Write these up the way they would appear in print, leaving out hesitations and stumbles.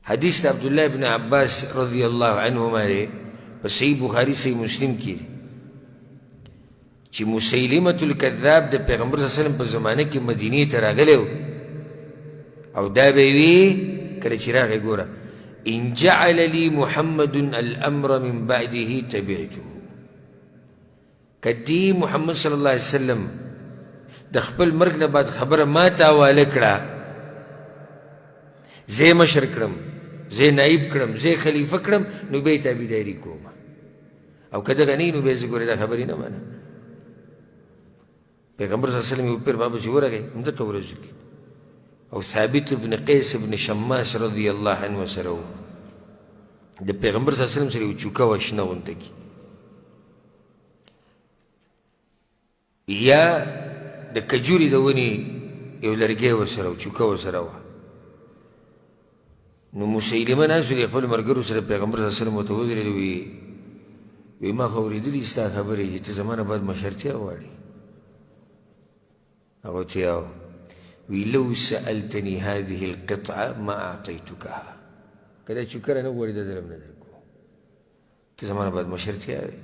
حدیث عبداللہ ابن عباس رضی اللہ عنہما دے پا صحیح بخاری صحیح مسلم کی دے چی مسیلمت الکذاب دا پیغمبر صلی اللہ علیہ وسلم پا زمانہ کی مدینی تراغلے ہو او دا بیوی کرے چراغ گورا ان جعل لی محمد الامر من بعده تبعته کدی محمد صلی اللہ علیہ وسلم دا خپل مرگ نباد خبر ما تاواله کڑا زی مشر کڑم زی نائب کڑم زی خلیفہ کڑم نو بی تابیداری کوما او کدغنی نو بی زگوری دا خبری نمانا پیغمبر صلی اللہ علیہ وسلم اوپر بابا شورا گئے ہم دا کورزو کی او ثابت بن قیس بن شماس رضی اللہ عنہ سرو دا پیغمبر صلی اللہ علیہ وسلم سر او چوکا وشنا ونتا کی یا دا کجوری دا ونی یو لرگی و سرو چوکا و سرو نو مسیلمہ ناسو دی اقبال مرگرو سر پیغمبر صلی اللہ علیہ وسلم متوضر وی ما خوری دلی استا خبری جی تا زمان بعد مشرتیا واری اگو تیاو وی لو سألتنی هذه القطعة ما اعطیتکها کدا چکر نو واری دا درم ندر کو تا زمان بعد مشرتیا واری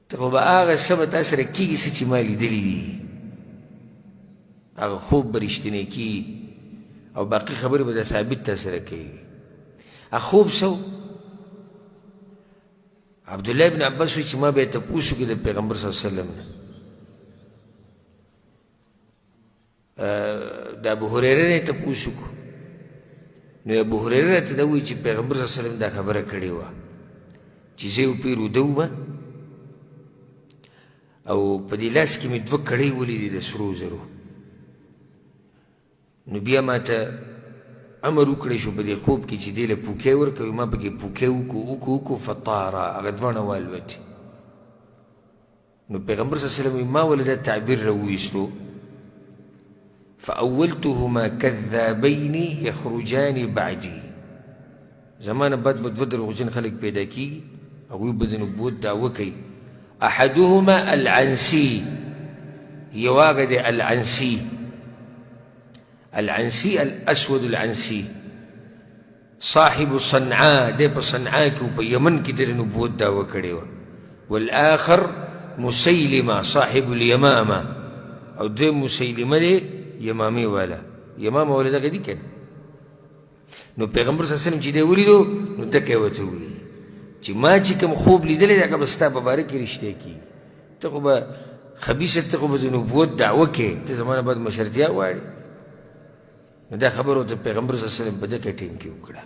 تا خوبا آغا سبت اثر کی گی سچی مالی دلی دی آغا خوب برشتنے کی او باقی خبر بدا ثابت تاثر کی خوب سو عبداللہ ابن عباس وی چی ما بیتا پوسو کی دا پیغمبر صلی اللہ علیہ وسلم دا ابو حریرہ نے تا پوسو کو نو ابو حریرہ تا دوی چی پیغمبر صلی اللہ علیہ وسلم دا خبر کڑی وا چیزے او پیرو دو ما او پا دی لاس کی می دو کڑی ولی دی دا سرو زرو نو بیا ما تا عمر اکڑی شو پا دی خوب کی چی دیل پوکے ورکوی ما بگی پوکے اوکو فطارا اغدوانا والوتی نو پیغمبر صلی اللہ علیہ وسلم ما ولدا تعبیر رویستو فأولتهما كذابين يخرجان بعدي زمان بعد بدر وجن خلق پیدا کی اگوی بدن بود دعوه کی احدهما العنسی یواغد العنسی العنسی الاسود العنسی صاحب صنعاء دے پا صنعاء کی پا یمن کی در نبوت دعوه کڑی والآخر مسیلمہ صاحب الیمامہ او دے مسیلمہ دے یمامی والا یمام والا دا کدی کن نو پیغمبر صلی اللہ علیہ وسلم چی دے ولی دو نو دکیوتو ہوئی چی ما چی کم خوب لی دلے دا کب استا ببارکی رشتے کی تا خوبا خبیصت تا خوبا نبوت دعوه کے تا زمان بعد مشرتیا واری نو دا خبر ہوتا پیغمبر صلی اللہ علیہ وسلم بدکا ٹیم کی اکڑا